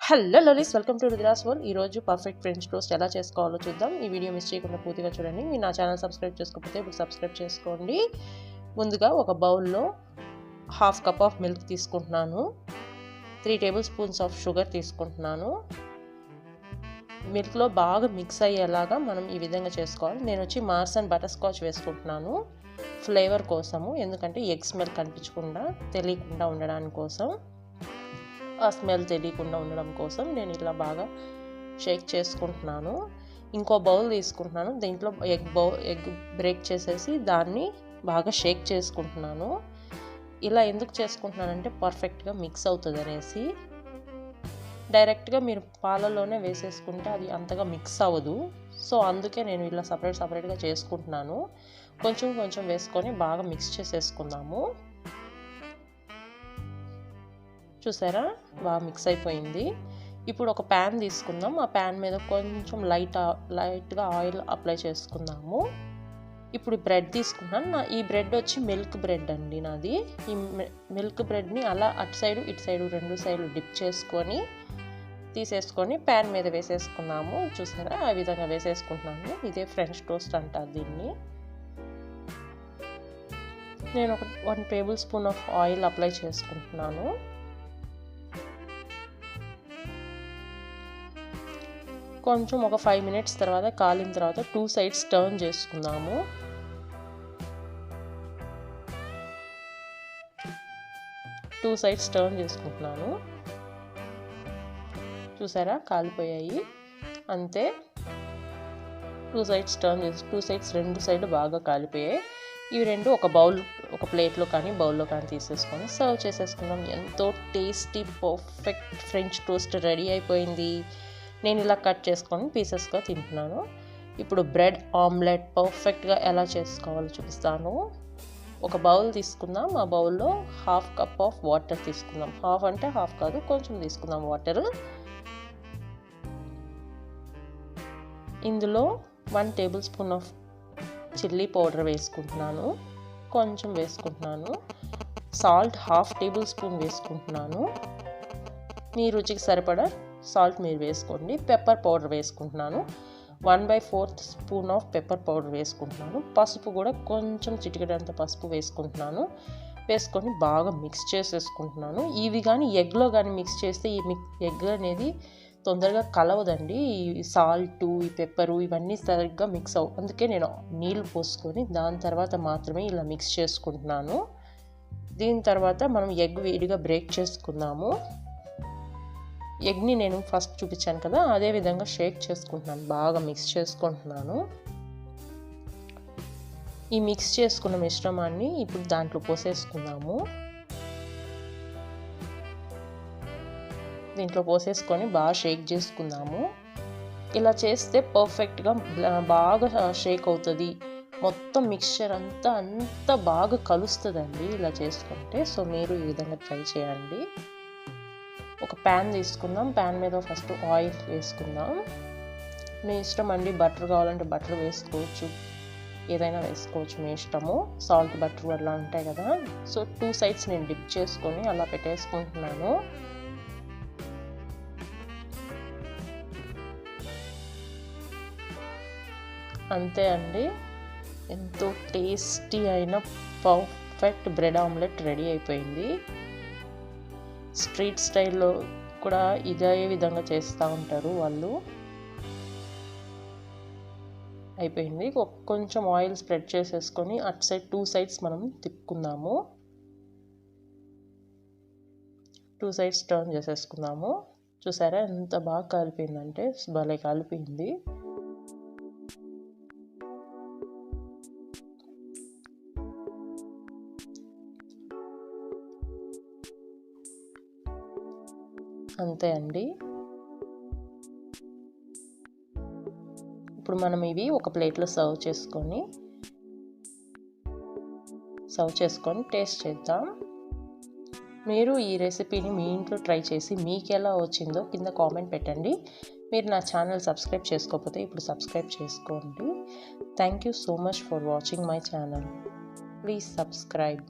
Hello lovelies, welcome to RudrasWorld. ఈరోజు perfect French toast ఎలా చేసుకోవాలో చూద్దాం. ఈ వీడియో మిస్ చేయకుండా పూర్తిగా చూడండి. మీరు నా ఛానల్ సబ్స్క్రైబ్ చేసుకోకపోతే ఇప్పుడు సబ్స్క్రైబ్ చేసుకోండి. ముందుగా ఒక బౌల్లో హాఫ్ కప్ ఆఫ్ మిల్క్ తీసుకుంటున్నాను. 3 టేబుల్ స్పూన్స్ ఆఫ్ షుగర్ తీసుకుంటున్నాను. మిల్క్లో బాగా మిక్స్ అయ్యేలాగా మనం ఈ విధంగా చేసుకోవాలి. నేను వచ్చి మార్స్ అండ్ బటర్స్కాచ్ వేసుకుంటున్నాను ఫ్లేవర్ కోసము, ఎందుకంటే ఎగ్ స్మెల్ కనిపించకుండా తెలియకుండా ఉండడానికి కోసం, ఆ స్మెల్ తెలియకుండా ఉండడం కోసం నేను ఇలా బాగా షేక్ చేసుకుంటున్నాను. ఇంకో బౌల్ తీసుకుంటున్నాను. దీంట్లో ఎగ్ బ్రేక్ చేసేసి దాన్ని బాగా షేక్ చేసుకుంటున్నాను. ఇలా ఎందుకు చేసుకుంటున్నానంటే పర్ఫెక్ట్గా మిక్స్ అవుతుంది అనేసి. డైరెక్ట్గా మీరు పాలల్లోనే వేసేసుకుంటే అది అంతగా మిక్స్ అవ్వదు. సో అందుకే నేను ఇలా సపరేట్గా చేసుకుంటున్నాను. కొంచెం వేసుకొని బాగా మిక్స్ చేసేసుకుందాము. చూసారా, బాగా మిక్స్ అయిపోయింది. ఇప్పుడు ఒక ప్యాన్ తీసుకుందాం. ఆ ప్యాన్ మీద కొంచెం లైట్గా ఆయిల్ అప్లై చేసుకుందాము. ఇప్పుడు బ్రెడ్ తీసుకున్నాను. ఈ బ్రెడ్ వచ్చి మిల్క్ బ్రెడ్ అండి నాది. ఈ మిల్క్ బ్రెడ్ని అలా అటు సైడు ఇటు సైడు 2 సైడ్లు డిప్ చేసుకొని తీసేసుకొని ప్యాన్ మీద వేసేసుకున్నాము. చూసారా, ఆ విధంగా వేసేసుకుంటున్నాను. ఇదే ఫ్రెంచ్ టోస్ట్ అంటారు దీన్ని. నేను ఒక 1 table spoon of oil apply చేసుకుంటున్నాను. కొంచెం ఒక 5 మినిట్స్ తర్వాత కాలిన తర్వాత 2 సైడ్స్ టర్న్ చేసుకుందాము. చేసుకుంటున్నాను. చూసారా, కాలిపోయాయి. అంతే, 2 సైడ్స్ టర్న్ చేసి 2 సైడ్స్ 2 సైడ్ బాగా కాలిపోయాయి. ఇవి రెండు ఒక ప్లేట్లో కానీ బౌల్లో కానీ తీసేసుకొని సర్వ్ చేసేసుకుందాం. ఎంతో tasty perfect French toast ready అయిపోయింది. నేను ఇలా కట్ చేసుకొని పీసెస్గా తింటున్నాను. ఇప్పుడు బ్రెడ్ ఆమ్లెట్ పర్ఫెక్ట్గా ఎలా చేసుకోవాలో చూపిస్తాను. ఒక బౌల్ తీసుకుందాం. ఆ బౌల్లో హాఫ్ కప్ ఆఫ్ వాటర్ తీసుకుందాం. హాఫ్ అంటే హాఫ్ కాదు, కొంచెం తీసుకుందాం వాటర్. ఇందులో 1 table spoon of chilli powder వేసుకుంటున్నాను. కొంచెం వేసుకుంటున్నాను. సాల్ట్ హాఫ్ టేబుల్ స్పూన్ వేసుకుంటున్నాను. మీ రుచికి సరిపడా సాల్ట్ మీరు వేసుకోండి. పెప్పర్ పౌడర్ వేసుకుంటున్నాను. 1/4 స్పూన్ ఆఫ్ పెప్పర్ పౌడర్ వేసుకుంటున్నాను. పసుపు కూడా కొంచెం చిటికెడంత పసుపు వేసుకుంటున్నాను. వేసుకొని బాగా మిక్స్ చేసేసుకుంటున్నాను. ఇవి కానీ ఎగ్లో కానీ మిక్స్ చేస్తే ఈ ఎగ్ అనేది తొందరగా కలవదండి. ఈ సాల్టు, ఈ పెప్పరు ఇవన్నీ సరిగ్గా మిక్స్ అవ్వ, అందుకే నేను నీళ్ళు పోసుకొని దాని తర్వాత మాత్రమే ఇలా మిక్స్ చేసుకుంటున్నాను. దీని తర్వాత మనం ఎగ్ వేడిగా బ్రేక్ చేసుకుందాము. ఎగ్ని నేను ఫస్ట్ చూపించాను కదా, అదే విధంగా షేక్ చేసుకుంటున్నాను. బాగా మిక్స్ చేసుకుంటున్నాను. ఈ మిక్స్ చేసుకున్న మిశ్రమాన్ని ఇప్పుడు దాంట్లో పోసేసుకుందాము. దీంట్లో పోసేసుకొని బాగా షేక్ చేసుకుందాము. ఇలా చేస్తే పర్ఫెక్ట్గా బాగా షేక్ అవుతుంది. మొత్తం మిక్స్చర్ అంతా బాగా కలుస్తుందండి ఇలా చేసుకుంటే. సో మీరు ఈ విధంగా ట్రై చేయండి. ఒక ప్యాన్ తీసుకుందాం. ప్యాన్ మీద ఫస్ట్ ఆయిల్ వేసుకుందాం. మీ ఇష్టం అండి. బటర్ కావాలంటే బటర్ వేసుకోవచ్చు, ఏదైనా వేసుకోవచ్చు, మీ ఇష్టము. సాల్ట్ బటర్ అలా ఉంటాయి కదా. సో 2 సైడ్స్ నేను డిప్ చేసుకొని అలా పెట్టేసుకుంటున్నాను. అంతే అండి, ఎంతో టేస్టీ అయిన పర్ఫెక్ట్ బ్రెడ్ ఆమ్లెట్ రెడీ అయిపోయింది. స్ట్రీట్ స్టైల్లో కూడా ఇదే విధంగా చేస్తూ ఉంటారు వాళ్ళు. అయిపోయింది. కొంచెం ఆయిల్ స్ప్రెడ్ చేసేసుకొని అటు సైడ్ 2 సైడ్స్ మనం తిప్పుకుందాము. 2 సైడ్స్ టర్న్ చేసేసుకుందాము. చూసారా, ఎంత బాగా కాలిపోయిందంటే భలే కాలిపోయింది. అంతే అండి. ఇప్పుడు మనం ఇవి ఒక ప్లేట్లో సర్వ్ చేసుకొని టేస్ట్ చేద్దాం. మీరు ఈ రెసిపీని మీ ఇంట్లో ట్రై చేసి మీకు ఎలా వచ్చిందో కింద కామెంట్ పెట్టండి. మీరు నా ఛానల్ సబ్స్క్రైబ్ చేసుకోకపోతే ఇప్పుడు సబ్స్క్రైబ్ చేసుకోండి. Thank you so much for watching my channel. Please subscribe.